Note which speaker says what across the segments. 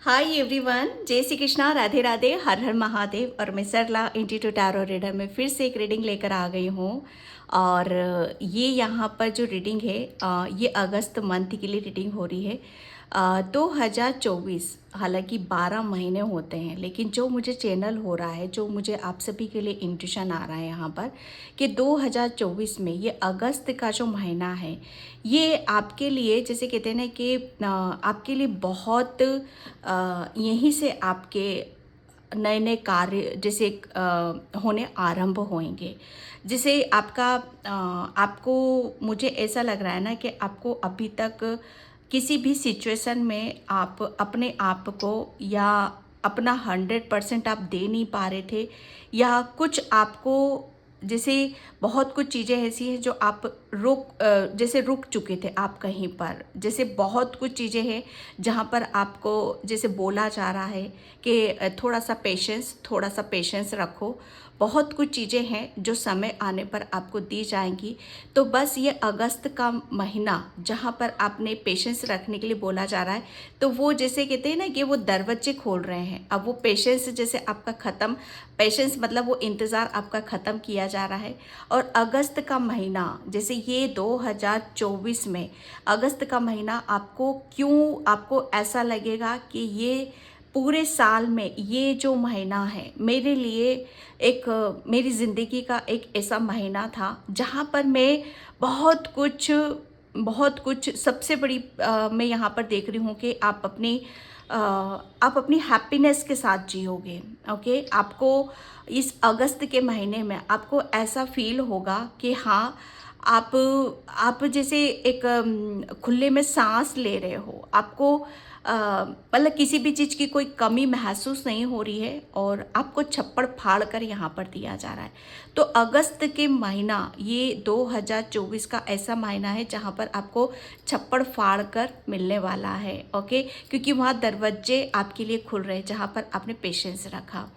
Speaker 1: Hi everyone, जय श्री कृष्णा, राधे राधे, हर हर महादेव। और मैं सरला इंटीट्यू टैरो रीडर में फिर से एक रीडिंग लेकर आ गई हूँ। और ये यहाँ पर जो रीडिंग है ये अगस्त मंथ के लिए रीडिंग हो रही है। 2024, हालांकि 12 महीने होते हैं, लेकिन जो मुझे चैनल हो रहा है, जो मुझे आप सभी के लिए इंट्यूशन आ रहा है यहाँ पर कि 2024 में ये अगस्त का जो महीना है ये आपके लिए, जैसे कहते हैं ना कि आपके लिए बहुत यहीं से आपके नए नए कार्य जैसे होने आरंभ होंगे। जिसे आपको मुझे ऐसा लग रहा है ना कि आपको अभी तक किसी भी सिचुएशन में आप अपने आप को या अपना 100% आप दे नहीं पा रहे थे, या कुछ आपको जैसे बहुत कुछ चीज़ें ऐसी हैं जो आप जैसे रुक चुके थे आप कहीं पर। जैसे बहुत कुछ चीज़ें हैं जहाँ पर आपको जैसे बोला जा रहा है कि थोड़ा सा पेशेंस रखो। बहुत कुछ चीज़ें हैं जो समय आने पर आपको दी जाएंगी। तो बस ये अगस्त का महीना जहाँ पर आपने पेशेंस रखने के लिए बोला जा रहा है, तो वो जैसे कहते हैं ना कि वो दरवाजे खोल रहे हैं। अब वो पेशेंस जैसे आपका ख़त्म, पेशेंस मतलब वो इंतज़ार आपका ख़त्म किया जा रहा है। और अगस्त का महीना, जैसे ये 2024 में अगस्त का महीना आपको ऐसा लगेगा कि ये पूरे साल में ये जो महीना है मेरे लिए मेरी ज़िंदगी का एक ऐसा महीना था जहाँ पर मैं बहुत कुछ सबसे बड़ी मैं यहाँ पर देख रही हूँ कि आप अपनी हैप्पीनेस के साथ जियोगे। ओके, आपको इस अगस्त के महीने में आपको ऐसा फील होगा कि हाँ, आप जैसे एक खुले में सांस ले रहे हो। आपको मतलब किसी भी चीज़ की कोई कमी महसूस नहीं हो रही है और आपको छप्पड़ फाड़ कर यहाँ पर दिया जा रहा है। तो अगस्त के महीना ये 2024 का ऐसा महीना है जहाँ पर आपको छप्पड़ फाड़ कर मिलने वाला है। ओके, क्योंकि वहाँ दरवाजे आपके लिए खुल रहे हैं जहाँ पर आपने पेशेंस रखा।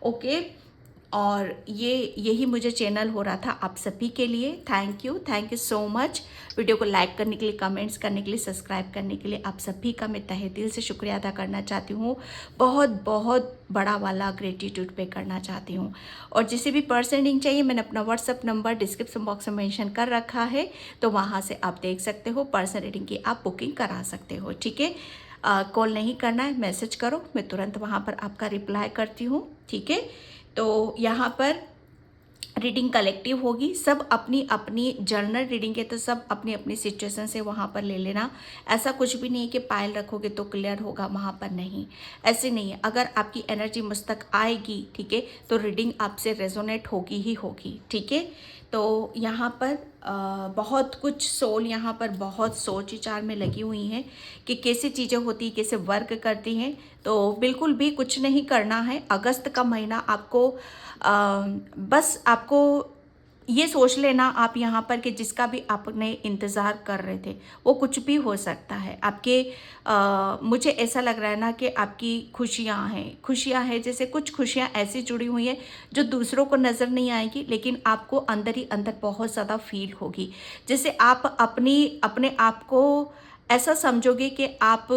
Speaker 1: ओके, और यही मुझे चैनल हो रहा था आप सभी के लिए। Thank you so much. Video को लाइक करने के लिए, कमेंट्स करने के लिए, सब्सक्राइब करने के लिए आप सभी का मैं तहे दिल से शुक्रिया अदा करना चाहती हूँ। बहुत बहुत बड़ा वाला ग्रेटिट्यूड पे करना चाहती हूँ। और जिसे भी पर्सन चाहिए, मैंने अपना व्हाट्सअप नंबर डिस्क्रिप्शन बॉक्स में मेंशन कर रखा है, तो वहाँ से आप देख सकते हो। पर्सन रीडिंग की आप बुकिंग करा सकते हो। ठीक है, कॉल नहीं करना है, मैसेज करो, मैं तुरंत वहाँ पर आपका रिप्लाई करती हूँ। ठीक है, तो यहाँ पर रीडिंग कलेक्टिव होगी, सब अपनी अपनी जर्नल रीडिंग है, तो सब अपनी अपनी सिचुएशन से वहाँ पर ले लेना। ऐसा कुछ भी नहीं है कि पायल रखोगे तो क्लियर होगा, वहाँ पर नहीं, ऐसे नहीं है। अगर आपकी एनर्जी मुझ तक आएगी, ठीक है, तो रीडिंग आपसे रेजोनेट होगी ही होगी। ठीक है, तो यहाँ पर बहुत कुछ सोल यहाँ पर बहुत सोच विचार में लगी हुई हैं कि कैसे चीज़ें होती, कैसे वर्क करती हैं। तो बिल्कुल भी कुछ नहीं करना है। अगस्त का महीना आपको बस आपको ये सोच लेना आप यहाँ पर कि जिसका भी आपने इंतज़ार कर रहे थे वो कुछ भी हो सकता है। मुझे ऐसा लग रहा है ना कि आपकी खुशियाँ हैं, जैसे कुछ खुशियाँ ऐसी जुड़ी हुई हैं जो दूसरों को नज़र नहीं आएगी, लेकिन आपको अंदर ही अंदर बहुत ज़्यादा फील होगी। जैसे आप अपने आप को ऐसा समझोगे कि आप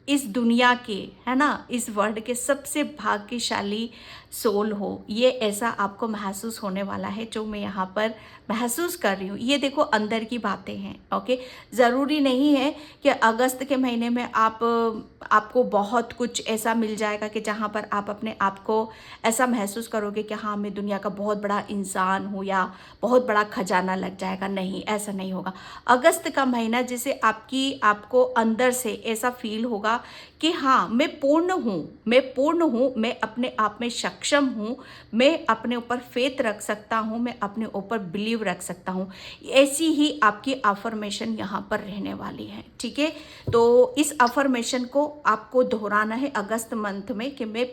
Speaker 1: इस दुनिया के, है ना, इस वर्ल्ड के सबसे भाग्यशाली सोल हो। ये ऐसा आपको महसूस होने वाला है जो मैं यहाँ पर महसूस कर रही हूँ। ये देखो अंदर की बातें हैं। ओके, ज़रूरी नहीं है कि अगस्त के महीने में आपको बहुत कुछ ऐसा मिल जाएगा कि जहाँ पर आप अपने आप को ऐसा महसूस करोगे कि हाँ, मैं दुनिया का बहुत बड़ा इंसान हूँ या बहुत बड़ा खजाना लग जाएगा। नहीं, ऐसा नहीं होगा। अगस्त का महीना जैसे आपको अंदर से ऐसा फील होगा कि हाँ, मैं पूर्ण हूँ, मैं अपने आप में सक्षम हूँ, मैं अपने ऊपर फेथ रख सकता हूँ, मैं अपने ऊपर बिलीव रख सकता हूँ। ऐसी ही आपकी अफर्मेशन यहाँ पर रहने वाली है। ठीक है, तो इस अफर्मेशन को आपको दोहराना है अगस्त मंथ में कि मैं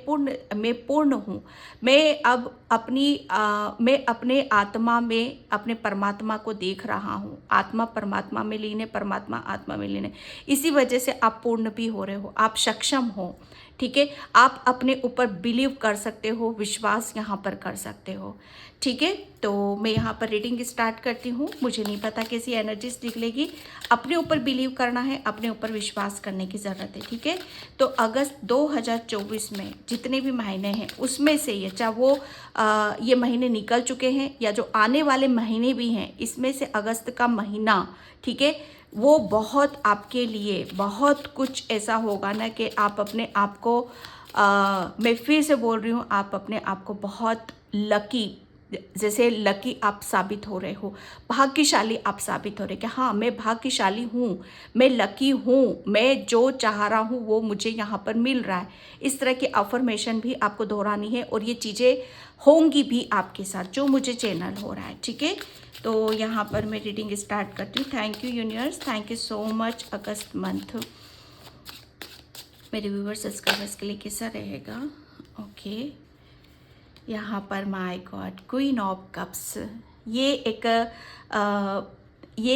Speaker 1: पूर्ण हूँ। मैं अपने आत्मा में अपने परमात्मा को देख रहा हूँ। आत्मा परमात्मा में लीन है, परमात्मा आत्मा में लीन है। इसी वजह से आप पूर्ण भी हो रहे रहे हो, आप सक्षम हो, ठीक है। आप अपने ऊपर बिलीव कर सकते हो, विश्वास यहाँ पर कर सकते हो, ठीक है। तो मैं यहाँ पर रीडिंग स्टार्ट करती हूँ। मुझे नहीं पता कैसी एनर्जीज निकलेगी। अपने ऊपर बिलीव करना है, अपने ऊपर विश्वास करने की ज़रूरत है, ठीक है। तो अगस्त 2024 में जितने भी महीने हैं उसमें से ये, चाहे वो ये महीने निकल चुके हैं या जो आने वाले महीने भी हैं, इसमें से अगस्त का महीना, ठीक है, वो बहुत आपके लिए बहुत कुछ ऐसा होगा ना कि आप अपने आप को मैं फिर से बोल रही हूँ, आप अपने आप को बहुत लकी, जैसे लकी आप साबित हो रहे हो, भाग्यशाली आप साबित हो रहे कि हाँ मैं भाग्यशाली हूँ, मैं लकी हूँ, मैं जो चाह रहा हूँ वो मुझे यहाँ पर मिल रहा है। इस तरह की अफर्मेशन भी आपको दोहरानी है और ये चीज़ें होंगी भी आपके साथ, जो मुझे चैनल हो रहा है, ठीक है। तो यहाँ पर मैं रीडिंग स्टार्ट करती हूँ। Thank you universe, thank you so much. August month मेरे व्यूवर्स सब्सक्राइबर्स के लिए कैसा रहेगा? ओके, यहाँ पर my God, queen of cups, ये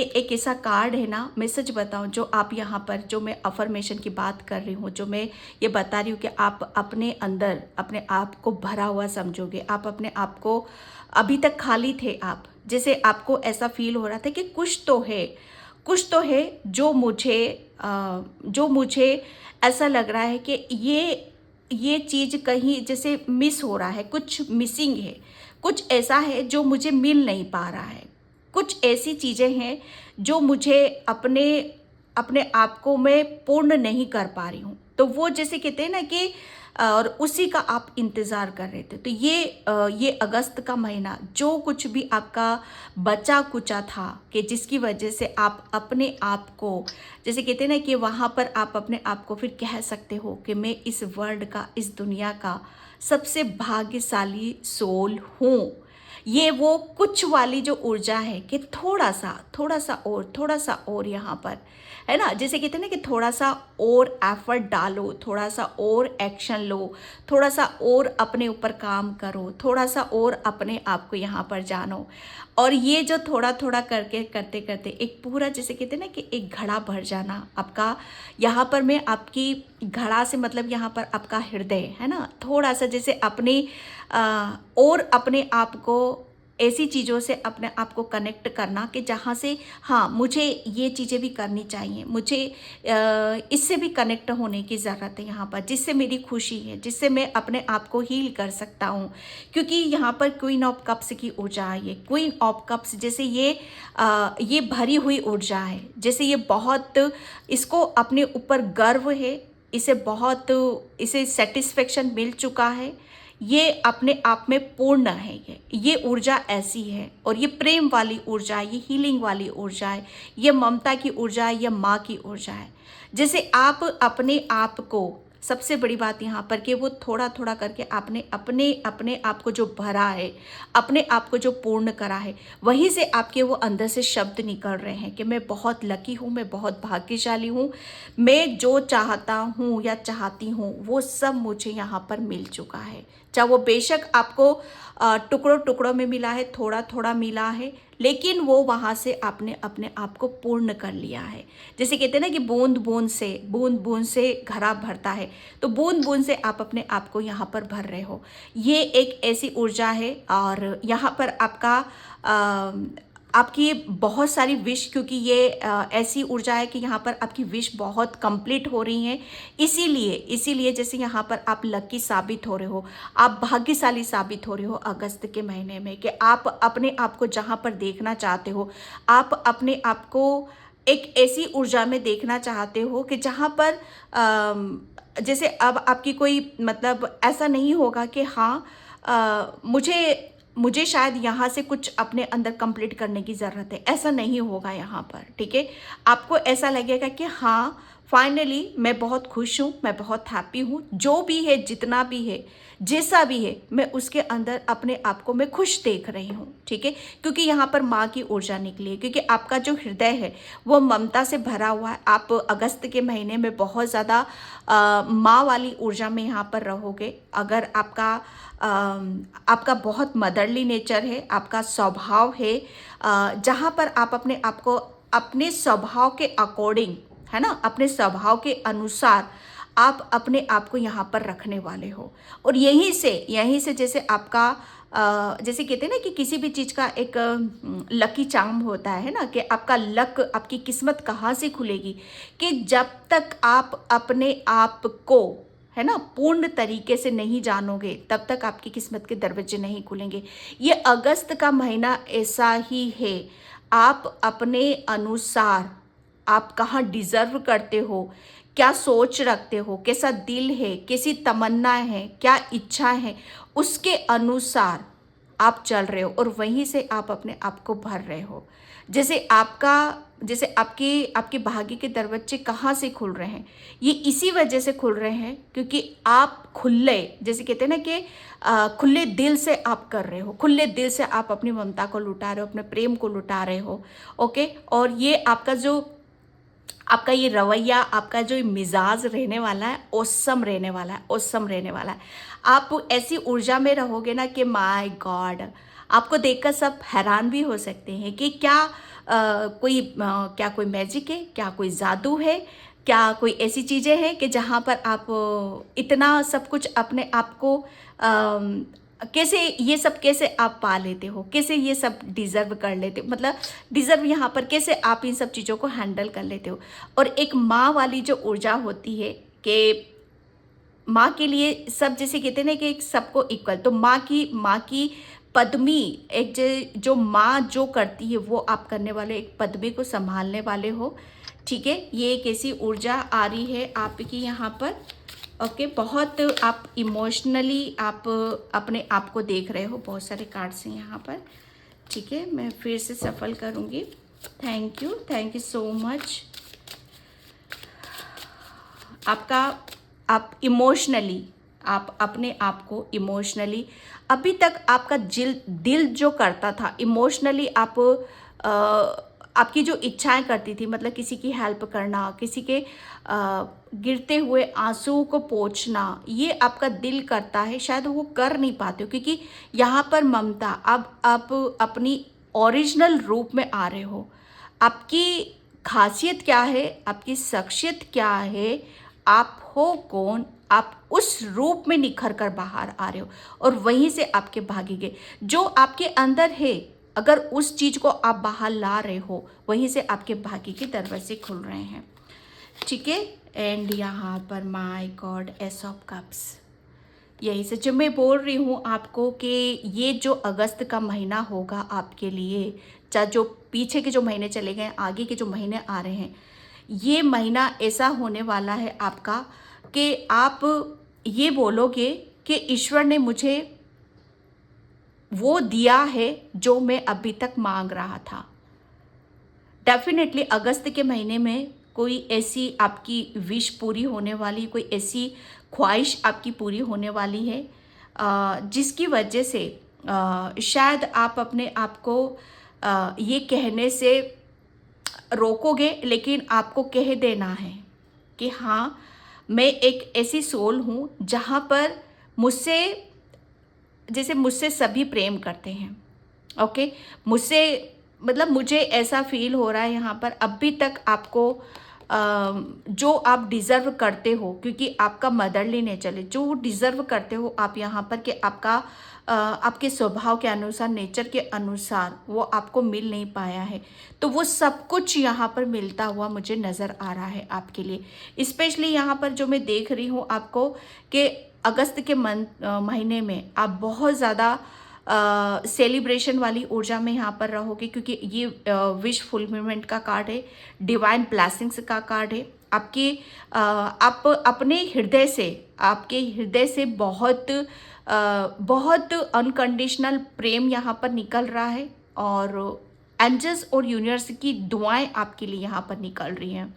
Speaker 1: एक ऐसा कार्ड है ना, मैं सच बताऊँ, जो आप यहाँ पर, जो मैं अफर्मेशन की बात कर रही हूँ, जो मैं ये बता रही हूँ कि आप अपने अंदर अपने आप को भरा हुआ समझोगे, आप अपने आप को, अभी तक खाली थे आप, जैसे आपको ऐसा फील हो रहा था कि कुछ तो है, कुछ तो है जो मुझे ऐसा लग रहा है कि ये चीज़ कहीं जैसे मिस हो रहा है, कुछ मिसिंग है, कुछ ऐसा है जो मुझे मिल नहीं पा रहा है, कुछ ऐसी चीज़ें हैं जो मुझे अपने अपने आप को मैं पूर्ण नहीं कर पा रही हूँ। तो वो जैसे कहते हैं ना कि और उसी का आप इंतज़ार कर रहे थे। तो ये अगस्त का महीना, जो कुछ भी आपका बचा कुचा था कि जिसकी वजह से आप अपने आप को, जैसे कहते हैं ना कि वहाँ पर आप अपने आप को फिर कह सकते हो कि मैं इस वर्ल्ड का, इस दुनिया का सबसे भाग्यशाली सोल हूँ। ये वो कुछ वाली जो ऊर्जा है कि थोड़ा सा और यहाँ पर है ना, जैसे कहते हैं ना कि थोड़ा सा और एफर्ट डालो, थोड़ा सा और एक्शन लो, थोड़ा सा और अपने ऊपर काम करो, थोड़ा सा और अपने आप को यहाँ पर जानो। और ये जो थोड़ा थोड़ा करके करते करते एक पूरा, जैसे कहते हैं ना कि एक घड़ा भर जाना आपका, यहाँ पर मैं आपकी घड़ा से मतलब यहाँ पर आपका हृदय है ना, थोड़ा सा जैसे अपने और अपने आप को ऐसी चीज़ों से अपने आप को कनेक्ट करना कि जहाँ से हाँ मुझे ये चीज़ें भी करनी चाहिए, मुझे इससे भी कनेक्ट होने की ज़रूरत है यहाँ पर, जिससे मेरी खुशी है, जिससे मैं अपने आप को हील कर सकता हूँ। क्योंकि यहाँ पर क्वीन ऑफ कप्स की ऊर्जा है, ये क्वीन ऑफ कप्स, जैसे ये भरी हुई ऊर्जा है, जैसे ये बहुत, इसको अपने ऊपर गर्व है, इसे सेटिस्फेक्शन मिल चुका है, ये अपने आप में पूर्ण है, ये ऊर्जा ऐसी है। और ये प्रेम वाली ऊर्जा है, ये हीलिंग वाली ऊर्जा है, ये ममता की ऊर्जा है, ये माँ की ऊर्जा है। जैसे आप अपने आप को, सबसे बड़ी बात यहाँ पर कि वो थोड़ा थोड़ा करके आपने अपने आप को जो भरा है, अपने आप को जो पूर्ण करा है, वहीं से आपके वो अंदर से शब्द निकल रहे हैं कि मैं बहुत लकी हूँ, मैं बहुत भाग्यशाली हूँ, मैं जो चाहता हूँ या चाहती हूँ वो सब मुझे यहाँ पर मिल चुका है। चाहे वो बेशक आपको टुकड़ों टुकड़ों में मिला है, थोड़ा थोड़ा मिला है, लेकिन वो वहाँ से आपने अपने आप को पूर्ण कर लिया है। जैसे कहते हैं ना कि बूंद बूंद से घड़ा भरता है, तो बूंद बूंद से आप अपने आप को यहाँ पर भर रहे हो। ये एक ऐसी ऊर्जा है और यहाँ पर आपकी बहुत सारी विश, क्योंकि ये ऐसी ऊर्जा है कि यहाँ पर आपकी विश बहुत कंप्लीट हो रही हैं, इसीलिए जैसे यहाँ पर आप लकी साबित हो रहे हो, आप भाग्यशाली साबित हो रहे हो अगस्त के महीने में, कि आप अपने आप को जहाँ पर देखना चाहते हो, आप अपने आप को एक ऐसी ऊर्जा में देखना चाहते हो कि जहाँ पर जैसे अब आपकी कोई मतलब ऐसा नहीं होगा कि हाँ मुझे शायद यहाँ से कुछ अपने अंदर कंप्लीट करने की ज़रूरत है, ऐसा नहीं होगा यहाँ पर, ठीक है। आपको ऐसा लगेगा कि हाँ फाइनली मैं बहुत खुश हूँ, मैं बहुत हैप्पी हूँ, जो भी है, जितना भी है, जैसा भी है, मैं उसके अंदर अपने आप को मैं खुश देख रही हूँ, ठीक है। क्योंकि यहाँ पर माँ की ऊर्जा निकली है, क्योंकि आपका जो हृदय है वो ममता से भरा हुआ है। आप अगस्त के महीने में बहुत ज़्यादा माँ वाली ऊर्जा में यहाँ पर रहोगे। अगर आपका बहुत मदरली नेचर है, आपका स्वभाव है, जहाँ पर आप अपने आप को अपने स्वभाव के अकॉर्डिंग, है ना, अपने स्वभाव के अनुसार आप अपने आप को यहाँ पर रखने वाले हो। और यहीं से जैसे आपका जैसे कहते हैं ना कि किसी भी चीज़ का एक लकी चार्म होता है ना, कि आपका लक, आपकी किस्मत कहाँ से खुलेगी, कि जब तक आप अपने आप को, है ना, पूर्ण तरीके से नहीं जानोगे तब तक आपकी किस्मत के दरवाजे नहीं खुलेंगे। ये अगस्त का महीना ऐसा ही है। आप अपने अनुसार, आप कहाँ डिज़र्व करते हो, क्या सोच रखते हो, कैसा दिल है, कैसी तमन्ना है, क्या इच्छा है, उसके अनुसार आप चल रहे हो और वहीं से आप अपने आप को भर रहे हो। जैसे आपके भाग्य के दरवाजे कहाँ से खुल रहे हैं, ये इसी वजह से खुल रहे हैं क्योंकि आप खुले, जैसे कहते हैं ना कि खुले दिल से आप कर रहे हो, खुले दिल से आप अपनी ममता को लुटा रहे हो, अपने प्रेम को लुटा रहे हो। ओके, और ये आपका ये रवैया, आपका जो मिजाज रहने वाला है, औसम रहने वाला है, औसम रहने वाला है। आप ऐसी ऊर्जा में रहोगे ना कि माय गॉड, आपको देखकर सब हैरान भी हो सकते हैं कि क्या कोई मैजिक है, क्या कोई जादू है, क्या कोई ऐसी चीज़ें हैं कि जहाँ पर आप इतना सब कुछ अपने आप को कैसे, ये सब कैसे आप पा लेते हो, कैसे ये सब डिज़र्व कर लेते हो, मतलब डिज़र्व यहाँ पर कैसे आप इन सब चीज़ों को हैंडल कर लेते हो। और एक माँ वाली जो ऊर्जा होती है कि माँ के लिए सब, जैसे कहते हैं ना कि सबको इक्वल, तो माँ की पद्मी, जो माँ जो करती है वो आप करने वाले, एक पद्मी को संभालने वाले हो। ठीक है, ये एक ऐसी ऊर्जा आ रही है आपकी यहाँ पर। ओके, बहुत आप इमोशनली आप अपने आप को देख रहे हो। बहुत सारे कार्ड्स हैं यहाँ पर। ठीक है, मैं फिर से सफल करूँगी। Thank you so much. आप इमोशनली, आप अपने आप को इमोशनली, अभी तक आपका दिल जो करता था इमोशनली, आपकी जो इच्छाएं करती थी, मतलब किसी की हेल्प करना, किसी के गिरते हुए आंसुओं को पोंछना, ये आपका दिल करता है, शायद वो कर नहीं पाते हो क्योंकि यहाँ पर ममता, अब आप अपनी ओरिजिनल रूप में आ रहे हो। आपकी खासियत क्या है, आपकी शख्सियत क्या है, आप हो कौन, आप उस रूप में निखर कर बाहर आ रहे हो और वहीं से आपके भागेंगे जो आपके अंदर है। अगर उस चीज को आप बाहर ला रहे हो, वहीं से आपके भाग्य के दरवाजे खुल रहे हैं। ठीक है, एंड यहाँ पर my God, S of cups, यही से जो मैं बोल रही हूँ आपको कि ये जो अगस्त का महीना होगा आपके लिए, चाहे जो पीछे के जो महीने चले गए, आगे के जो महीने आ रहे हैं, ये महीना ऐसा होने वाला है आपका कि आप ये बोलोगे कि ईश्वर ने मुझे वो दिया है जो मैं अभी तक मांग रहा था। डेफिनेटली अगस्त के महीने में कोई ऐसी आपकी विश पूरी होने वाली, कोई ऐसी ख्वाहिश आपकी पूरी होने वाली है जिसकी वजह से शायद आप अपने आप को ये कहने से रोकोगे, लेकिन आपको कह देना है कि हाँ, मैं एक ऐसी सोल हूँ जहाँ पर मुझसे सभी प्रेम करते हैं। ओके, मुझे ऐसा फील हो रहा है यहाँ पर, अभी तक आपको जो आप डिज़र्व करते हो, क्योंकि आपका मदरली नेचर है, जो डिज़र्व करते हो आप यहाँ पर, कि आपके स्वभाव के अनुसार, नेचर के अनुसार वो आपको मिल नहीं पाया है, तो वो सब कुछ यहाँ पर मिलता हुआ मुझे नज़र आ रहा है आपके लिए। स्पेशली यहाँ पर जो मैं देख रही हूँ आपको कि अगस्त के महीने में आप बहुत ज़्यादा सेलिब्रेशन वाली ऊर्जा में यहाँ पर रहोगे, क्योंकि ये विश फुलफिलमेंट का कार्ड है, डिवाइन ब्लेसिंग्स का कार्ड है। आप अपने आपके हृदय से बहुत अनकंडीशनल प्रेम यहाँ पर निकल रहा है और एंजल्स और यूनिवर्स की दुआएं आपके लिए यहाँ पर निकल रही हैं।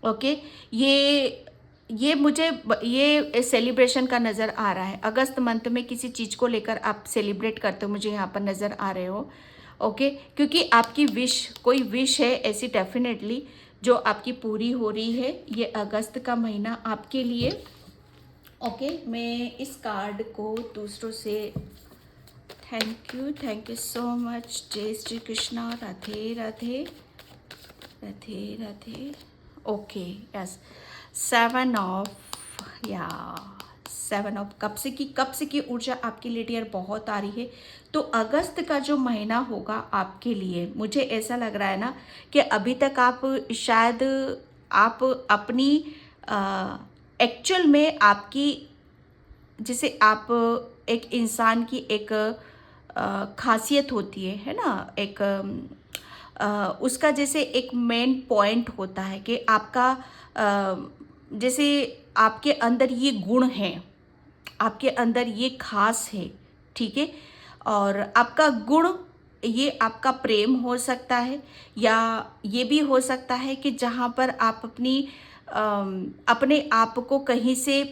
Speaker 1: ओके, ये मुझे ये सेलिब्रेशन का नज़र आ रहा है। अगस्त मंथ में किसी चीज़ को लेकर आप सेलिब्रेट करते हो, मुझे यहाँ पर नज़र आ रहे हो। ओके, क्योंकि आपकी कोई विश है ऐसी डेफिनेटली जो आपकी पूरी हो रही है ये अगस्त का महीना आपके लिए। ओके, मैं इस कार्ड को दूसरों से थैंक यू सो मच। जय Shri Krishna, Radhe Radhe Radhe Radhe. Okay, yes, 7 of या 7 ऑफ कप्स की ऊर्जा आपके लिए डियर बहुत आ रही है। तो अगस्त का जो महीना होगा आपके लिए, मुझे ऐसा लग रहा है ना कि अभी तक आप शायद आप अपनी एक्चुअल में आपकी, जैसे आप एक इंसान की एक खासियत होती है ना, एक उसका जैसे एक मेन पॉइंट होता है कि आपका जैसे आपके अंदर ये गुण है, आपके अंदर ये खास है, ठीक है। और आपका गुण, ये आपका प्रेम हो सकता है, या ये भी हो सकता है कि जहाँ पर आप अपने आप को कहीं से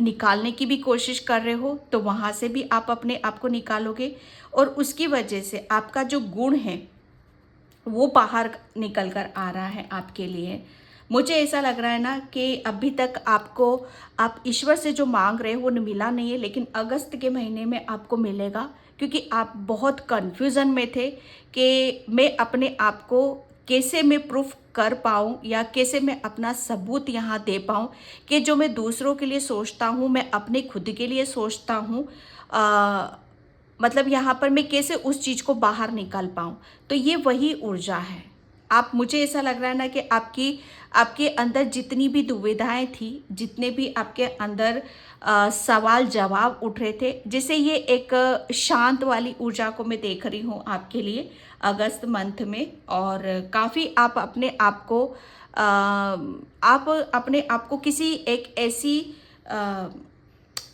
Speaker 1: निकालने की भी कोशिश कर रहे हो, तो वहाँ से भी आप अपने आप को निकालोगे, और उसकी वजह से आपका जो गुण है वो बाहर निकल कर आ रहा है आपके लिए। मुझे ऐसा लग रहा है ना कि अभी तक आप ईश्वर से जो मांग रहे हो वो मिला नहीं है, लेकिन अगस्त के महीने में आपको मिलेगा, क्योंकि आप बहुत कन्फ्यूज़न में थे कि मैं अपने आप को कैसे मैं प्रूफ कर पाऊँ, या कैसे मैं अपना सबूत यहाँ दे पाऊँ कि जो मैं दूसरों के लिए सोचता हूँ मैं अपने खुद के लिए सोचता हूँ। मतलब यहाँ पर मैं कैसे उस चीज़ को बाहर निकाल पाऊँ। तो ये वही ऊर्जा है। मुझे ऐसा लग रहा है ना कि आपके अंदर जितनी भी दुविधाएं थी, जितने भी आपके अंदर सवाल जवाब उठ रहे थे, जैसे ये एक शांत वाली ऊर्जा को मैं देख रही हूँ आपके लिए अगस्त मंथ में। और काफ़ी आप अपने आप को किसी एक ऐसी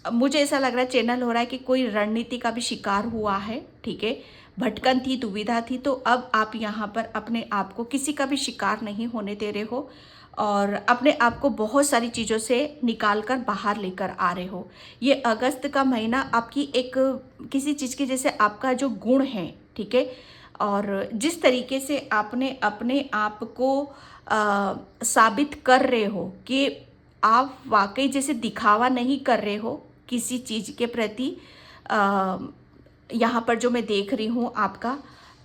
Speaker 1: मुझे ऐसा लग रहा है, चैनल हो रहा है कि कोई रणनीति का भी शिकार हुआ है, ठीक है। भटकन थी, दुविधा थी, तो अब आप यहाँ पर अपने आप को किसी का भी शिकार नहीं होने दे रहे हो, और अपने आप को बहुत सारी चीज़ों से निकाल कर बाहर लेकर आ रहे हो। ये अगस्त का महीना आपकी एक किसी चीज़ की, जैसे आपका जो गुण है, ठीक है, और जिस तरीके से आपने अपने आप को साबित कर रहे हो कि आप वाकई जैसे दिखावा नहीं कर रहे हो किसी चीज़ के प्रति, यहाँ पर जो मैं देख रही हूँ आपका,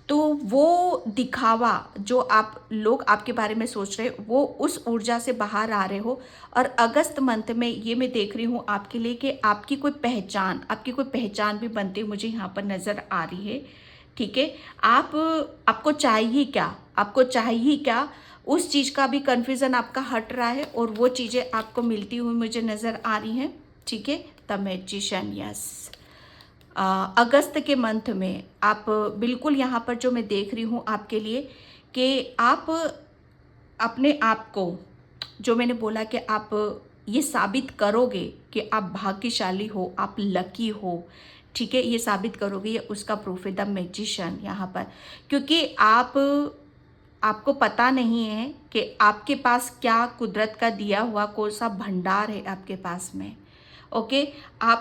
Speaker 1: तो वो दिखावा जो आप लोग आपके बारे में सोच रहे हो, वो उस ऊर्जा से बाहर आ रहे हो। और अगस्त मंथ में ये मैं देख रही हूँ आपके लिए कि आपकी कोई पहचान भी बनती हुई मुझे यहाँ पर नज़र आ रही है, ठीक है। आपको चाहिए क्या, उस चीज़ का भी कन्फ्यूज़न आपका हट रहा है, और वो चीज़ें आपको मिलती हुई मुझे नज़र आ रही हैं, ठीक है। The magician, yes. अगस्त के मंथ में आप बिल्कुल यहाँ पर जो मैं देख रही हूँ आपके लिए कि आप अपने आप को, जो मैंने बोला कि आप ये साबित करोगे कि आप भाग्यशाली हो, आप लकी हो, ठीक है, ये साबित करोगे, ये उसका प्रूफ है द मैजिशियन यहाँ पर। क्योंकि आपको पता नहीं है कि आपके पास क्या कुदरत का दिया हुआ कौन सा भंडार है आपके पास में, ओके।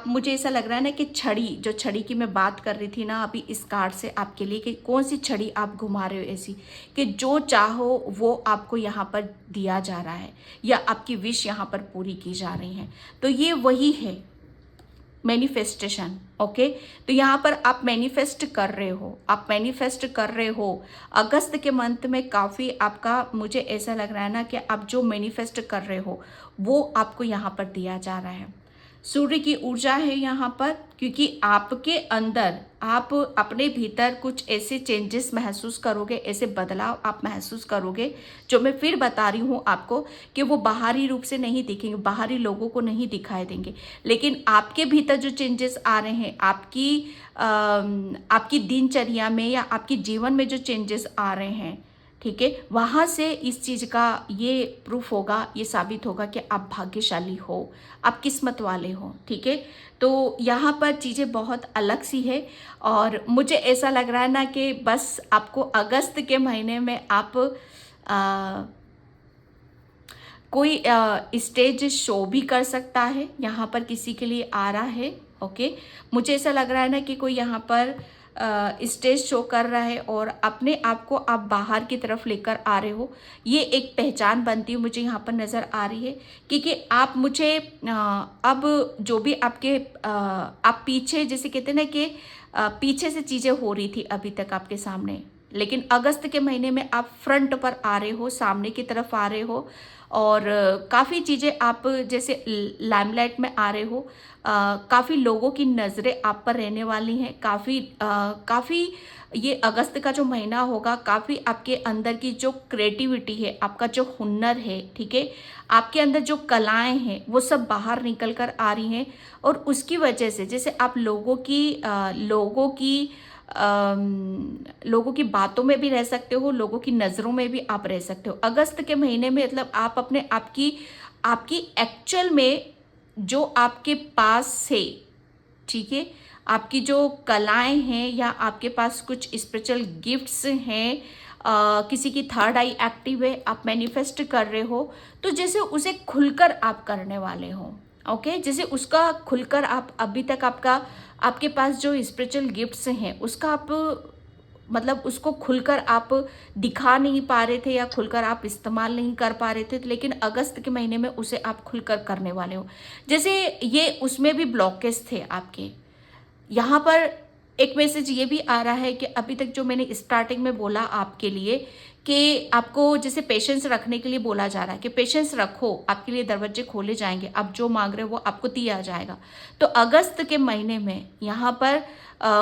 Speaker 1: मुझे ऐसा लग रहा है ना कि छड़ी की मैं बात कर रही थी ना अभी इस कार्ड से आपके लिए, कि कौन सी छड़ी आप घुमा रहे हो ऐसी कि जो चाहो वो आपको यहाँ पर दिया जा रहा है, या आपकी विश यहाँ पर पूरी की जा रही है। तो ये वही है मैनिफेस्टेशन, ओके। तो यहाँ पर आप मैनिफेस्ट कर रहे हो अगस्त के मंथ में। काफ़ी आपका, मुझे ऐसा लग रहा है ना कि आप जो मैनिफेस्ट कर रहे हो वो आपको यहाँ पर दिया जा रहा है। सूर्य की ऊर्जा है यहाँ पर, क्योंकि आपके अंदर, आप अपने भीतर कुछ ऐसे चेंजेस महसूस करोगे, ऐसे बदलाव आप महसूस करोगे, जो मैं फिर बता रही हूँ आपको कि वो बाहरी रूप से नहीं दिखेंगे, बाहरी लोगों को नहीं दिखाई देंगे, लेकिन आपके भीतर जो चेंजेस आ रहे हैं, आपकी दिनचर्या में या आपके जीवन में जो चेंजेस आ रहे हैं, ठीक है, वहाँ से इस चीज़ का ये प्रूफ होगा, ये साबित होगा कि आप भाग्यशाली हो, आप किस्मत वाले हो, ठीक है। तो यहाँ पर चीज़ें बहुत अलग सी है, और मुझे ऐसा लग रहा है ना कि बस आपको अगस्त के महीने में आप कोई स्टेज शो भी कर सकता है, यहाँ पर किसी के लिए आ रहा है, ओके। मुझे ऐसा लग रहा है ना कि कोई यहाँ पर स्टेज शो कर रहा है, और अपने आप को आप बाहर की तरफ लेकर आ रहे हो, ये एक पहचान बनती हुई मुझे यहाँ पर नज़र आ रही है। क्योंकि आप मुझे अब जो भी आपके आप पीछे, जैसे कहते हैं ना कि पीछे से चीज़ें हो रही थी अभी तक आपके सामने, लेकिन अगस्त के महीने में आप फ्रंट पर आ रहे हो, सामने की तरफ आ रहे हो, और काफ़ी चीज़ें आप जैसे लाइमलाइट में आ रहे हो। काफ़ी लोगों की नज़रें आप पर रहने वाली हैं। काफ़ी ये अगस्त का जो महीना होगा, काफ़ी आपके अंदर की जो क्रिएटिविटी है, आपका जो हुनर है, ठीक है, आपके अंदर जो कलाएं हैं, वो सब बाहर निकल कर आ रही हैं। और उसकी वजह से जैसे आप लोगों की बातों में भी रह सकते हो, लोगों की नज़रों में भी आप रह सकते हो। अगस्त के महीने में मतलब आप अपने आपकी एक्चुअल में जो आपके पास से, ठीक है, आपकी जो कलाएं हैं या आपके पास कुछ स्पिरिचुअल गिफ्ट्स हैं, किसी की थर्ड आई एक्टिव है, आप मैनिफेस्ट कर रहे हो, तो जैसे उसे खुलकर आप करने वाले हो। ओके, जैसे उसका खुलकर आप अभी तक आपके पास जो स्पिरिचुअल गिफ्ट्स हैं उसका आप मतलब उसको खुलकर आप दिखा नहीं पा रहे थे या खुलकर आप इस्तेमाल नहीं कर पा रहे थे, लेकिन अगस्त के महीने में उसे आप खुलकर करने वाले हो। जैसे ये उसमें भी ब्लॉकेज थे आपके। यहाँ पर एक मैसेज ये भी आ रहा है कि अभी तक जो मैंने स्टार्टिंग में बोला आपके लिए कि आपको जैसे पेशेंस रखने के लिए बोला जा रहा है कि पेशेंस रखो, आपके लिए दरवाजे खोले जाएंगे, आप जो मांग रहे हो वो आपको दिया जाएगा। तो अगस्त के महीने में यहाँ पर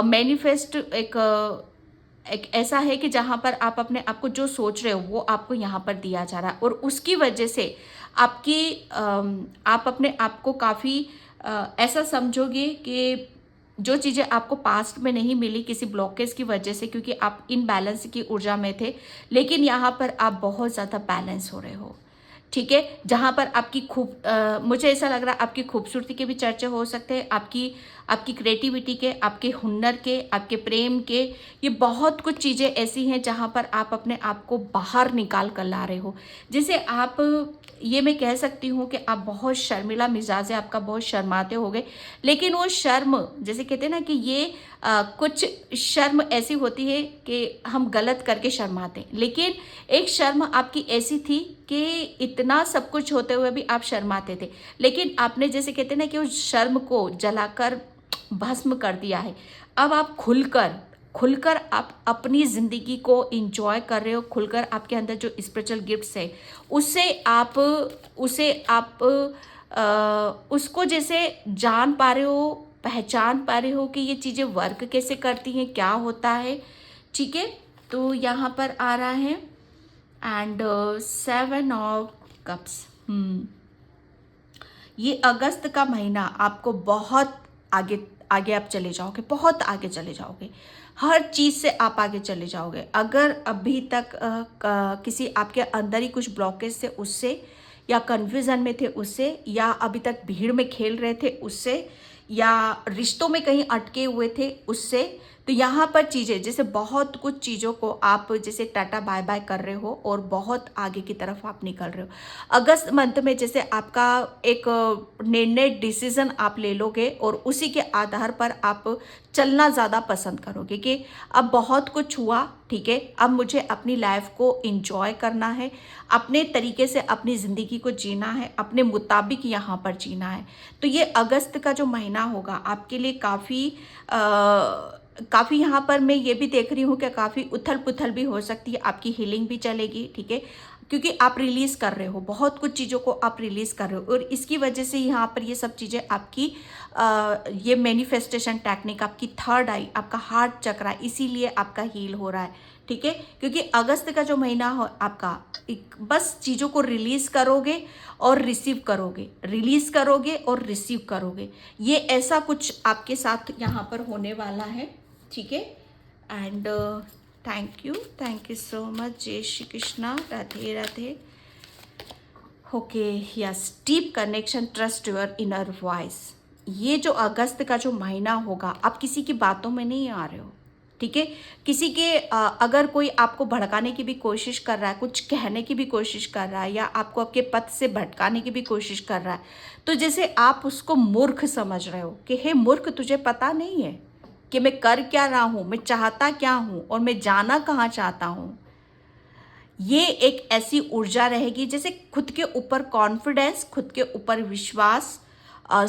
Speaker 1: मैनिफेस्ट एक ऐसा है कि जहाँ पर आप अपने आप को जो सोच रहे हो वो आपको यहाँ पर दिया जा रहा है, और उसकी वजह से आप अपने आप को काफ़ी ऐसा समझोगे कि जो चीज़ें आपको पास्ट में नहीं मिली किसी ब्लॉकेज की वजह से, क्योंकि आप इनबैलेंस की ऊर्जा में थे, लेकिन यहाँ पर आप बहुत ज़्यादा बैलेंस हो रहे हो। ठीक है, जहाँ पर मुझे ऐसा लग रहा है आपकी खूबसूरती के भी चर्चे हो सकते हैं, आपकी क्रिएटिविटी के, आपके हुनर के, आपके प्रेम के, ये बहुत कुछ चीज़ें ऐसी हैं जहाँ पर आप अपने आप को बाहर निकाल कर ला रहे हो। जैसे ये मैं कह सकती हूँ कि आप बहुत शर्मिला मिजाज है, आपका बहुत शर्माते हो गए, लेकिन वो शर्म, जैसे कहते हैं ना कि ये कुछ शर्म ऐसी होती है कि हम गलत करके शर्माते हैं, लेकिन एक शर्म आपकी ऐसी थी कि इतना सब कुछ होते हुए भी आप शर्माते थे, लेकिन आपने जैसे कहते हैं ना कि उस शर्म को जलाकर भस्म कर दिया है। अब आप खुलकर आप अपनी ज़िंदगी को इंजॉय कर रहे हो, खुलकर आपके अंदर जो स्पिरिचुअल गिफ्ट्स है उसे आप उसको जैसे जान पा रहे हो, पहचान पा रहे हो कि ये चीज़ें वर्क कैसे करती हैं, क्या होता है। ठीक है, तो यहाँ पर आ रहा है एंड 7 ऑफ कप्स। ये अगस्त का महीना आपको बहुत आगे आगे आप चले जाओगे, बहुत आगे चले जाओगे, हर चीज़ से आप आगे चले जाओगे। अगर अभी तक किसी आपके अंदर ही कुछ ब्लॉकेज थे उससे, या कन्फ्यूज़न में थे उससे, या अभी तक भीड़ में खेल रहे थे उससे, या रिश्तों में कहीं अटके हुए थे उससे, तो यहाँ पर चीज़ें जैसे बहुत कुछ चीज़ों को आप जैसे टाटा बाय बाय कर रहे हो और बहुत आगे की तरफ आप निकल रहे हो। अगस्त मंथ में जैसे आपका एक निर्णय डिसीजन आप ले लोगे और उसी के आधार पर आप चलना ज़्यादा पसंद करोगे कि अब बहुत कुछ हुआ, ठीक है, अब मुझे अपनी लाइफ को इंजॉय करना है, अपने तरीके से अपनी ज़िंदगी को जीना है, अपने मुताबिक यहाँ पर जीना है। तो ये अगस्त का जो महीना होगा आपके लिए काफ़ी यहाँ पर मैं ये भी देख रही हूँ कि काफ़ी उथल पुथल भी हो सकती है, आपकी हीलिंग भी चलेगी, ठीक है, क्योंकि आप रिलीज़ कर रहे हो, बहुत कुछ चीज़ों को आप रिलीज़ कर रहे हो, और इसकी वजह से यहाँ पर ये सब चीज़ें आपकी ये मैनिफेस्टेशन टेक्निक, आपकी थर्ड आई, आपका हार्ट चक्रा, इसीलिए आपका हील हो रहा है। ठीक है, क्योंकि अगस्त का जो महीना हो आपका, बस चीज़ों को रिलीज़ करोगे और रिसीव करोगे, रिलीज़ करोगे और रिसीव करोगे, ये ऐसा कुछ आपके साथ यहाँ पर होने वाला है। ठीक है, and thank you so much. जय Shri Krishna, Radhe Radhe. Okay, yes, deep connection, trust your inner voice. ये जो अगस्त का जो महीना होगा, आप किसी की बातों में नहीं आ रहे हो, ठीक है, किसी के अगर कोई आपको भड़काने की भी कोशिश कर रहा है, कुछ कहने की भी कोशिश कर रहा है, या आपको आपके पथ से भटकाने की भी कोशिश कर रहा है, तो जैसे आप उसको मूर्ख समझ रहे हो कि हे मूर्ख, तुझे पता नहीं है कि मैं कर क्या रहा हूँ, मैं चाहता क्या हूँ, और मैं जाना कहाँ चाहता हूँ। ये एक ऐसी ऊर्जा रहेगी जैसे खुद के ऊपर कॉन्फिडेंस, खुद के ऊपर विश्वास।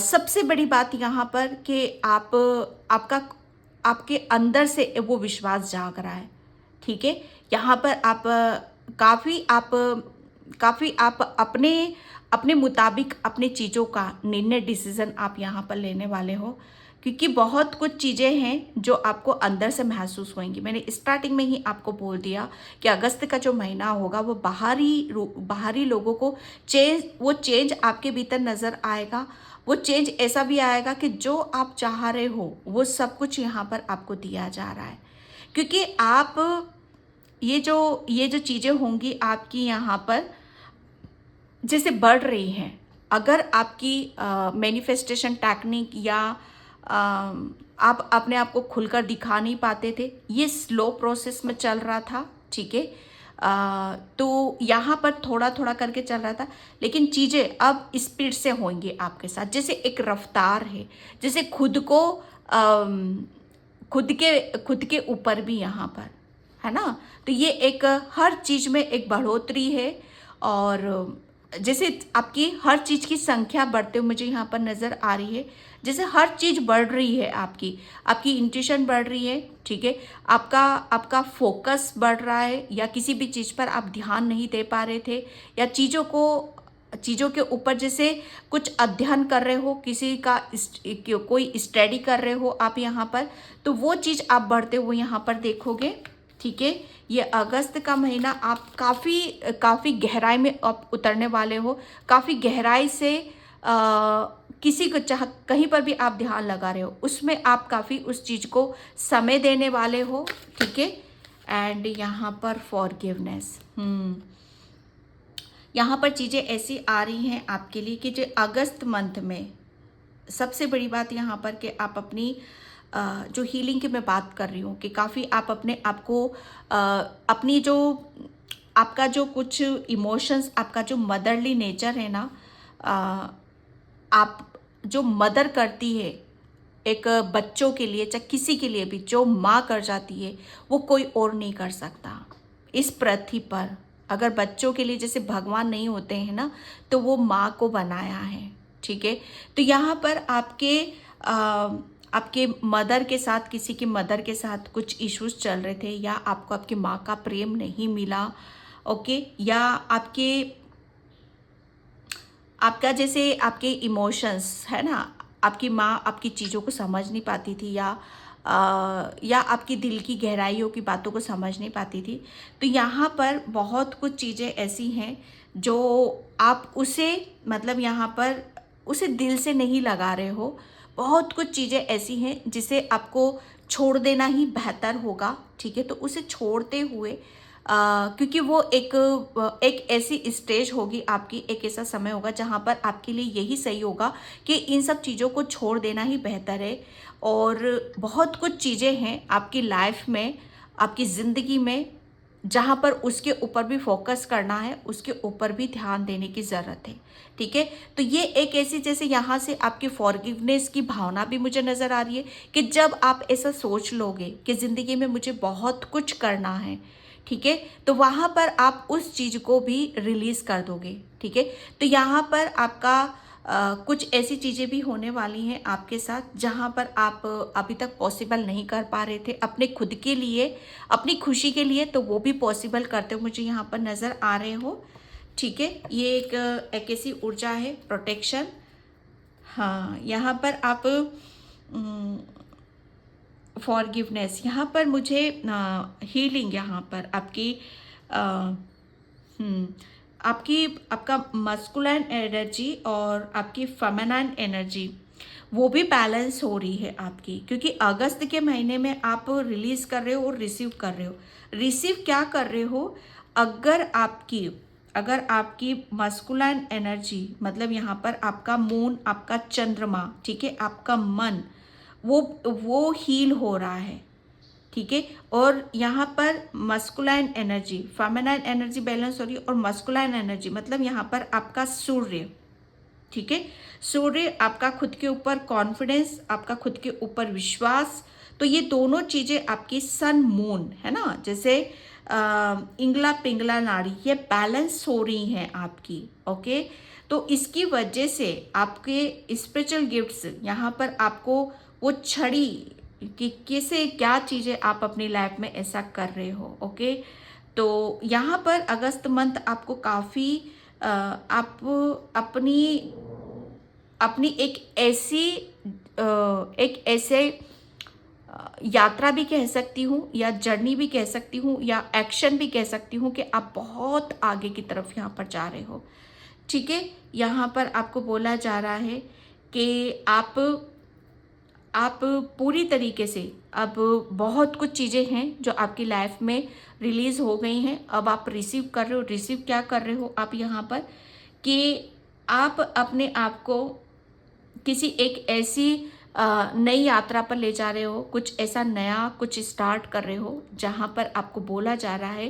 Speaker 1: सबसे बड़ी बात यहाँ पर कि आपके अंदर से वो विश्वास जाग रहा है। ठीक ठीक है। यहाँ पर आप काफ़ी आप अपने अपने मुताबिक अपने चीज़ों का निर्णय डिसीज़न आप यहाँ पर लेने वाले हो, क्योंकि बहुत कुछ चीज़ें हैं जो आपको अंदर से महसूस होंगी। मैंने स्टार्टिंग में ही आपको बोल दिया कि अगस्त का जो महीना होगा वो बाहरी लोगों को चेंज आपके भीतर नज़र आएगा। वो चेंज ऐसा भी आएगा कि जो आप चाह रहे हो वो सब कुछ यहाँ पर आपको दिया जा रहा है, क्योंकि आप ये जो चीज़ें होंगी आपकी यहाँ पर जैसे बढ़ रही हैं। अगर आपकी मैनिफेस्टेशन टेक्निक या आप अपने आप को खुलकर दिखा नहीं पाते थे, ये स्लो प्रोसेस में चल रहा था, ठीक है। तो यहाँ पर थोड़ा थोड़ा करके चल रहा था, लेकिन चीज़ें अब स्पीड से होंगी आपके साथ, जैसे एक रफ्तार है, जैसे खुद के ऊपर भी यहाँ पर है ना। तो ये एक हर चीज़ में एक बढ़ोतरी है, और जैसे आपकी हर चीज़ की संख्या बढ़ते हुए मुझे यहाँ पर नज़र आ रही है। जैसे हर चीज़ बढ़ रही है, आपकी इंट्यूशन बढ़ रही है, ठीक है। आपका फोकस बढ़ रहा है, या किसी भी चीज़ पर आप ध्यान नहीं दे पा रहे थे, या चीज़ों के ऊपर जैसे कुछ अध्ययन कर रहे हो, कोई स्टडी कर रहे हो आप यहाँ पर, तो वो चीज़ आप बढ़ते हुए यहाँ पर देखोगे, ठीक है। ये अगस्त का महीना आप काफ़ी गहराई में आप उतरने वाले हो, काफ़ी गहराई से किसी को कहीं पर भी आप ध्यान लगा रहे हो उसमें आप काफ़ी उस चीज़ को समय देने वाले हो, ठीक है। एंड यहाँ पर फॉरगिवनेस, यहाँ पर चीज़ें ऐसी आ रही हैं आपके लिए कि जो अगस्त मंथ में सबसे बड़ी बात यहाँ पर कि आप अपनी जो हीलिंग की मैं बात कर रही हूँ कि काफ़ी आप अपने आप को अपनी जो आपका जो कुछ इमोशंस, आपका जो मदरली नेचर है ना, आप जो मदर करती है एक बच्चों के लिए, चाहे किसी के लिए भी, जो माँ कर जाती है वो कोई और नहीं कर सकता इस पृथ्वी पर। अगर बच्चों के लिए जैसे भगवान नहीं होते हैं ना, तो वो माँ को बनाया है, ठीक है। तो यहाँ पर आपके मदर के साथ, किसी की मदर के साथ कुछ इश्यूज चल रहे थे, या आपको आपकी माँ का प्रेम नहीं मिला, ओके, या आपका जैसे आपके इमोशंस है ना, आपकी माँ आपकी चीज़ों को समझ नहीं पाती थी, या आपकी दिल की गहराइयों की बातों को समझ नहीं पाती थी। तो यहाँ पर बहुत कुछ चीज़ें ऐसी हैं जो आप उसे मतलब यहाँ पर उसे दिल से नहीं लगा रहे हो। बहुत कुछ चीज़ें ऐसी हैं जिसे आपको छोड़ देना ही बेहतर होगा, ठीक है। तो उसे छोड़ते हुए क्योंकि वो एक ऐसी स्टेज होगी आपकी, एक ऐसा समय होगा जहाँ पर आपके लिए यही सही होगा कि इन सब चीज़ों को छोड़ देना ही बेहतर है। और बहुत कुछ चीज़ें हैं आपकी लाइफ में, आपकी ज़िंदगी में, जहाँ पर उसके ऊपर भी फोकस करना है, उसके ऊपर भी ध्यान देने की ज़रूरत है, ठीक है। तो ये एक ऐसी, जैसे यहाँ से आपकी फॉरगिवनेस की भावना भी मुझे नज़र आ रही है कि जब आप ऐसा सोच लोगे कि ज़िंदगी में मुझे बहुत कुछ करना है, ठीक है, तो वहाँ पर आप उस चीज़ को भी रिलीज़ कर दोगे, ठीक है। तो यहाँ पर आपका कुछ ऐसी चीज़ें भी होने वाली हैं आपके साथ जहाँ पर आप अभी तक पॉसिबल नहीं कर पा रहे थे अपने खुद के लिए, अपनी खुशी के लिए, तो वो भी पॉसिबल करते हुए मुझे यहाँ पर नज़र आ रहे हो, ठीक है। ये एक ऐसी ऊर्जा है, प्रोटेक्शन। हाँ, यहाँ पर आप फॉरगिवनेस, यहाँ पर मुझे हीलिंग, यहाँ पर आपका मस्कुलाइन एनर्जी और आपकी फेमिनाइन एनर्जी वो भी बैलेंस हो रही है आपकी, क्योंकि अगस्त के महीने में आप रिलीज कर रहे हो और रिसीव कर रहे हो। रिसीव क्या कर रहे हो? अगर आपकी मस्कुलाइन एनर्जी मतलब यहाँ पर आपका मून, आपका चंद्रमा, ठीक है, आपका मन वो हील हो रहा है, ठीक है। और यहाँ पर masculine energy, feminine energy balance हो रही है, और मस्कुलाइन एनर्जी मतलब यहाँ पर आपका सूर्य, ठीक है, सूर्य, आपका खुद के ऊपर कॉन्फिडेंस, आपका खुद के ऊपर विश्वास, तो ये दोनों चीज़ें आपकी सन मून है ना, जैसे इंगला पिंगला नाड़ी, ये बैलेंस हो रही हैं आपकी, ओके। तो इसकी वजह से आपके स्पिरिचुअल गिफ्ट्स यहाँ पर आपको वो छड़ी कि कैसे क्या चीज़ें आप अपनी लाइफ में ऐसा कर रहे हो। ओके, तो यहाँ पर अगस्त मंथ आपको काफ़ी आप अपनी अपनी एक ऐसे यात्रा भी कह सकती हूँ या जर्नी भी कह सकती हूँ या एक्शन भी कह सकती हूँ कि आप बहुत आगे की तरफ यहाँ पर जा रहे हो। ठीक है, यहाँ पर आपको बोला जा रहा है कि आप पूरी तरीके से अब बहुत कुछ चीज़ें हैं जो आपकी लाइफ में रिलीज़ हो गई हैं, अब आप रिसीव कर रहे हो। रिसीव क्या कर रहे हो आप यहाँ पर कि आप अपने आप को किसी एक ऐसी नई यात्रा पर ले जा रहे हो, कुछ ऐसा नया कुछ स्टार्ट कर रहे हो जहाँ पर आपको बोला जा रहा है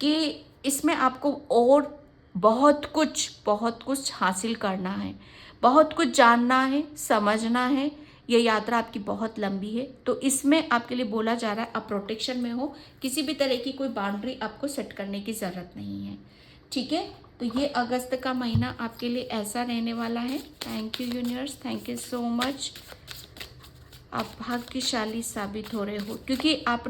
Speaker 1: कि इसमें आपको और बहुत कुछ हासिल करना है, बहुत कुछ जानना है, समझना है। ये यात्रा आपकी बहुत लंबी है, तो इसमें आपके लिए बोला जा रहा है आप प्रोटेक्शन में हो, किसी भी तरह की कोई बाउंड्री आपको सेट करने की ज़रूरत नहीं है। ठीक है, तो ये अगस्त का महीना आपके लिए ऐसा रहने वाला है। Thank you universe, thank you so much. आप भाग्यशाली साबित हो रहे हो क्योंकि आप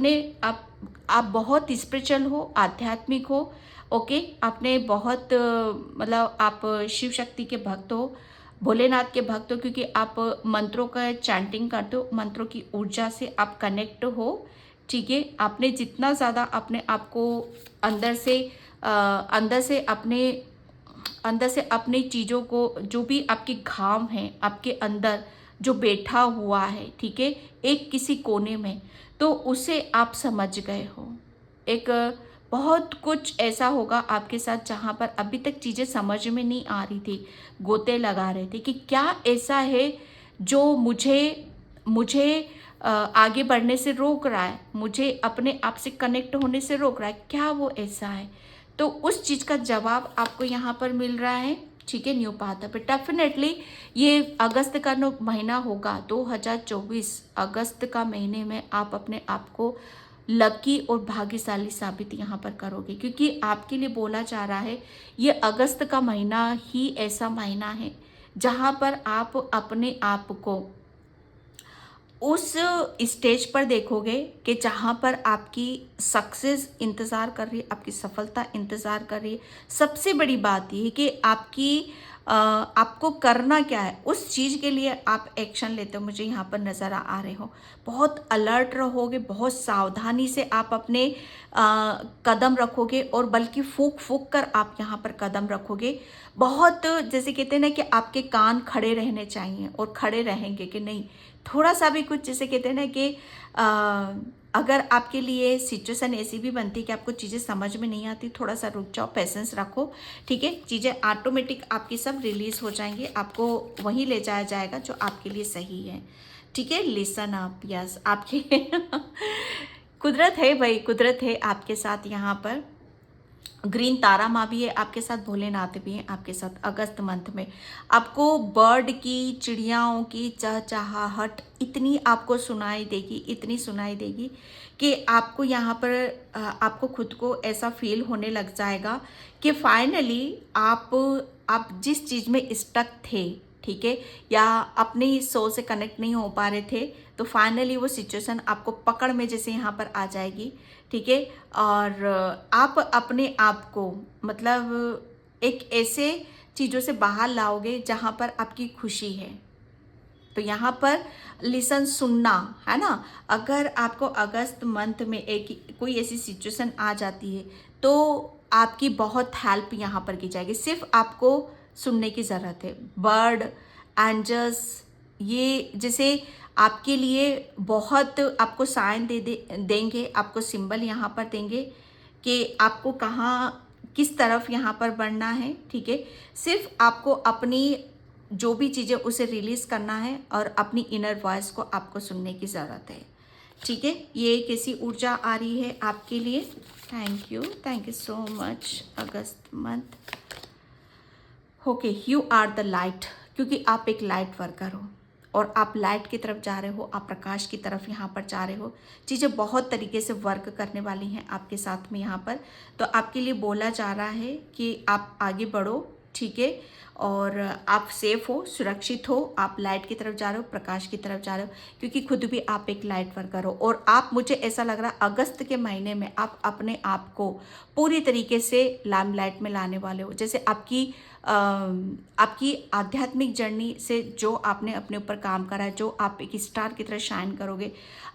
Speaker 1: बहुत स्पिरिचुअल हो, आध्यात्मिक हो। ओके, आपने बहुत मतलब आप शिव शक्ति के भक्त हो, भोलेनाथ के भक्त हो, क्योंकि आप मंत्रों का चैंटिंग करते हो, मंत्रों की ऊर्जा से आप कनेक्ट हो। ठीक है, आपने जितना ज़्यादा अपने आप को अंदर से अंदर से अपनी चीज़ों को, जो भी आपके घाव हैं आपके अंदर जो बैठा हुआ है, ठीक है, एक किसी कोने में, तो उसे आप समझ गए हो। एक बहुत कुछ ऐसा होगा आपके साथ जहाँ पर अभी तक चीज़ें समझ में नहीं आ रही थी, गोते लगा रहे थे कि क्या ऐसा है जो मुझे मुझे आगे बढ़ने से रोक रहा है, मुझे अपने आप से कनेक्ट होने से रोक रहा है, क्या वो ऐसा है। तो उस चीज़ का जवाब आपको यहाँ पर मिल रहा है। ठीक है, न्यू पाथ पे डेफिनेटली ये अगस्त का महीना होगा 2024 अगस्त का महीने में आप अपने आप को लकी और भाग्यशाली साबित यहाँ पर करोगे, क्योंकि आपके लिए बोला जा रहा है ये अगस्त का महीना ही ऐसा महीना है जहाँ पर आप अपने आप को उस स्टेज पर देखोगे कि जहाँ पर आपकी सक्सेस इंतज़ार कर रही है, आपकी सफलता इंतज़ार कर रही है। सबसे बड़ी बात ये है कि आपको करना क्या है, उस चीज़ के लिए आप एक्शन लेते हो, मुझे यहाँ पर नज़र आ रहे हो। बहुत अलर्ट रहोगे, बहुत सावधानी से आप अपने कदम रखोगे और बल्कि फूक फूक कर आप यहाँ पर कदम रखोगे। बहुत जैसे कहते हैं ना कि आपके कान खड़े रहने चाहिए और खड़े रहेंगे कि नहीं, थोड़ा सा भी कुछ जैसे कहते हैं ना कि अगर आपके लिए सिचुएशन ऐसी भी बनती है कि आपको चीज़ें समझ में नहीं आती, थोड़ा सा रुक जाओ, पेशेंस रखो। ठीक है, चीज़ें ऑटोमेटिक आपकी सब रिलीज हो जाएंगी, आपको वहीं ले जाया जाएगा जो आपके लिए सही है। ठीक है, लिसन अप। यस, आपके कुदरत है भाई, कुदरत है आपके साथ। यहाँ पर ग्रीन तारा माँ भी है आपके साथ, भोलेनाथ भी हैं आपके साथ। अगस्त मंथ में आपको बर्ड की, चिड़ियाओं की चहचहाहट इतनी आपको सुनाई देगी, इतनी सुनाई देगी कि आपको यहाँ पर आपको खुद को ऐसा फील होने लग जाएगा कि फाइनली आप जिस चीज़ में स्टक थे, ठीक है, या अपनी सोल से कनेक्ट नहीं हो पा रहे थे, तो फाइनली वो सिचुएशन आपको पकड़ में जैसे यहाँ पर आ जाएगी। ठीक है, और आप अपने आप को मतलब एक ऐसे चीज़ों से बाहर लाओगे जहाँ पर आपकी खुशी है। तो यहाँ पर लिसन, सुनना है ना। अगर आपको अगस्त मंथ में कोई ऐसी सिचुएशन आ जाती है तो आपकी बहुत हेल्प यहाँ पर की जाएगी। सिर्फ आपको सुनने की ज़रूरत है। बर्ड, एंजल्स, ये जैसे आपके लिए बहुत आपको साइन देंगे, आपको सिंबल यहाँ पर देंगे कि आपको कहाँ किस तरफ यहाँ पर बढ़ना है। ठीक है, सिर्फ आपको अपनी जो भी चीज़ें उसे रिलीज़ करना है और अपनी इनर वॉइस को आपको सुनने की ज़रूरत है। ठीक है, ये कैसी ऊर्जा आ रही है आपके लिए। Thank you so much August month. Okay, you are the light, क्योंकि आप एक लाइट वर्कर हो और आप लाइट की तरफ जा रहे हो, आप प्रकाश की तरफ यहाँ पर जा रहे हो। चीज़ें बहुत तरीके से वर्क करने वाली हैं आपके साथ में यहाँ पर। तो आपके लिए बोला जा रहा है कि आप आगे बढ़ो, ठीक है। और आप सेफ हो, सुरक्षित हो, आप लाइट की तरफ जा रहे हो, प्रकाश की तरफ जा रहे हो, क्योंकि खुद भी आप एक लाइट वर्कर हो। और आप, मुझे ऐसा लग रहा है अगस्त के महीने में आप अपने आप को पूरी तरीके से लाइमलाइट में लाने वाले हो। जैसे आपकी आध्यात्मिक जर्नी से जो आपने अपने ऊपर काम करा है, जो आप एक स्टार की तरह शाइन करोगे,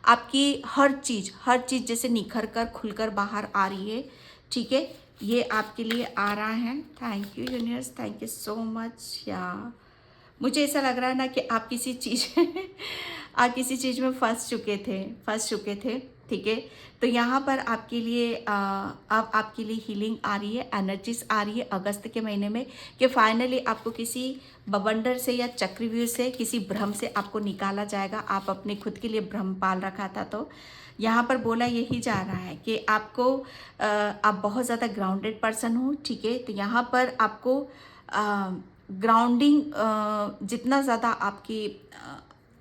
Speaker 1: आपकी हर चीज़ जैसे निखर कर खुलकर बाहर आ रही है, ठीक है। ये आपके लिए आ रहा है। Thank you universe, thank you so much. या मुझे ऐसा लग रहा है ना कि आप आप किसी चीज़ में फंस चुके थे, ठीक है। तो यहाँ पर आपके लिए अब आपके लिए हीलिंग आ रही है, एनर्जीज आ रही है अगस्त के महीने में, कि फाइनली आपको किसी बवंडर से या चक्रव्यूह से, किसी भ्रम से आपको निकाला जाएगा। आप अपने खुद के लिए भ्रम पाल रखा था, तो यहाँ पर बोला यही जा रहा है कि आपको आप बहुत ज़्यादा ग्राउंडेड पर्सन हो, ठीक है। तो यहाँ पर आपको ग्राउंडिंग जितना ज़्यादा आपकी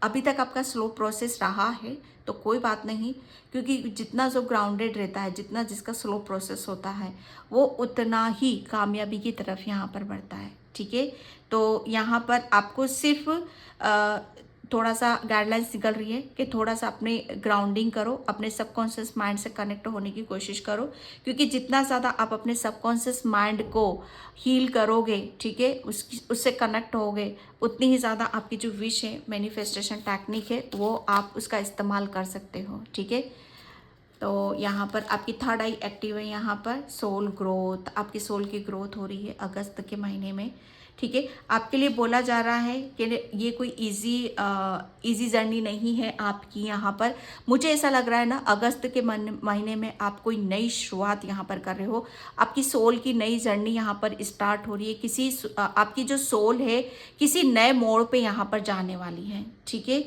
Speaker 1: अभी तक आपका स्लो प्रोसेस रहा है तो कोई बात नहीं, क्योंकि जितना जो ग्राउंडेड रहता है, जितना जिसका स्लो प्रोसेस होता है, वो उतना ही कामयाबी की तरफ यहाँ पर बढ़ता है, ठीक है। तो यहाँ पर आपको सिर्फ थोड़ा सा गाइडलाइंस निकल रही है कि थोड़ा सा अपने ग्राउंडिंग करो, अपने सबकॉन्शियस माइंड से कनेक्ट होने की कोशिश करो, क्योंकि जितना ज़्यादा आप अपने सबकॉन्शियस माइंड को हील करोगे, ठीक है, उससे कनेक्ट होगे, उतनी ही ज़्यादा आपकी जो विश है, मैनिफेस्टेशन टेक्निक है, वो आप उसका इस्तेमाल कर सकते हो, ठीक है। तो यहाँ पर आपकी थर्ड आई एक्टिव है, यहाँ पर सोल ग्रोथ, आपकी सोल की ग्रोथ हो रही है अगस्त के महीने में, ठीक है। आपके लिए बोला जा रहा है कि ये कोई इजी जर्नी नहीं है आपकी। यहाँ पर मुझे ऐसा लग रहा है ना, अगस्त के महीने में आप कोई नई शुरुआत यहाँ पर कर रहे हो, आपकी सोल की नई जर्नी यहाँ पर स्टार्ट हो रही है। आपकी जो सोल है किसी नए मोड़ पे यहाँ पर जाने वाली है, ठीक है।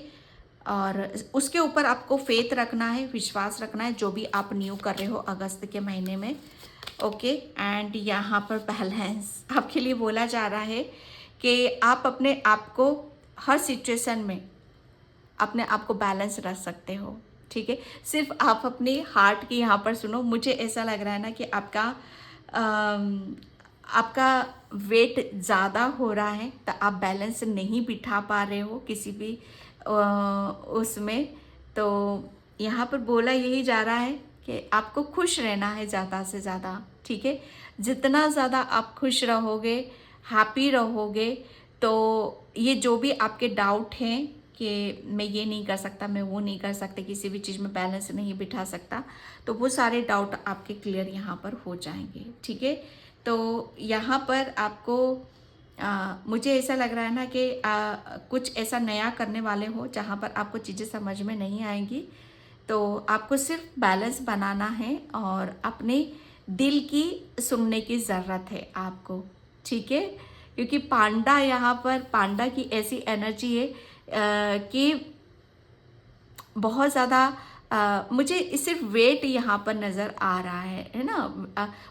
Speaker 1: और उसके ऊपर आपको फेथ रखना है, विश्वास रखना है, जो भी आप न्यू कर रहे हो अगस्त के महीने में, ओके। एंड यहाँ पर बैलेंस आपके लिए बोला जा रहा है कि आप अपने आप को हर सिचुएशन में अपने आप को बैलेंस रख सकते हो, ठीक है। सिर्फ आप अपने हार्ट की यहाँ पर सुनो। मुझे ऐसा लग रहा है ना कि आपका वेट ज़्यादा हो रहा है, तो आप बैलेंस नहीं बिठा पा रहे हो किसी भी उसमें। तो यहाँ पर बोला यही जा रहा है कि आपको खुश रहना है ज़्यादा से ज़्यादा, ठीक है। जितना ज़्यादा आप खुश रहोगे, हैप्पी रहोगे, तो ये जो भी आपके डाउट हैं कि मैं ये नहीं कर सकता, मैं वो नहीं कर सकता, किसी भी चीज़ में बैलेंस नहीं बिठा सकता, तो वो सारे डाउट आपके क्लियर यहाँ पर हो जाएंगे, ठीक है। तो यहाँ पर आपको मुझे ऐसा लग रहा है ना कि कुछ ऐसा नया करने वाले हो जहाँ पर आपको चीज़ें समझ में नहीं आएंगी। तो आपको सिर्फ बैलेंस बनाना है और अपने दिल की सुनने की ज़रूरत है आपको, ठीक है। क्योंकि पांडा, यहाँ पर पांडा की ऐसी एनर्जी है कि बहुत ज़्यादा मुझे सिर्फ वेट यहाँ पर नज़र आ रहा है ना।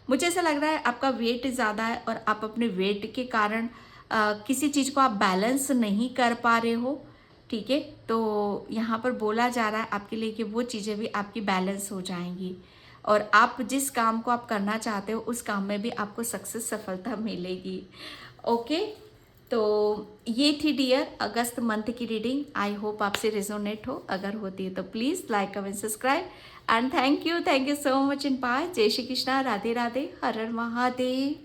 Speaker 1: मुझे ऐसा लग रहा है आपका वेट ज़्यादा है और आप अपने वेट के कारण किसी चीज़ को आप बैलेंस नहीं कर पा रहे हो, ठीक है। तो यहाँ पर बोला जा रहा है आपके लिए कि वो चीज़ें भी आपकी बैलेंस हो जाएंगी और आप जिस काम को आप करना चाहते हो उस काम में भी आपको सक्सेस, सफलता मिलेगी, ओके। तो ये थी डियर अगस्त मंथ की रीडिंग। आई होप आपसे रेजोनेट हो, अगर होती है तो please like, comment, subscribe and thank you so much in by. जय श्री कृष्णा, राधे राधे, हर हर महादेव।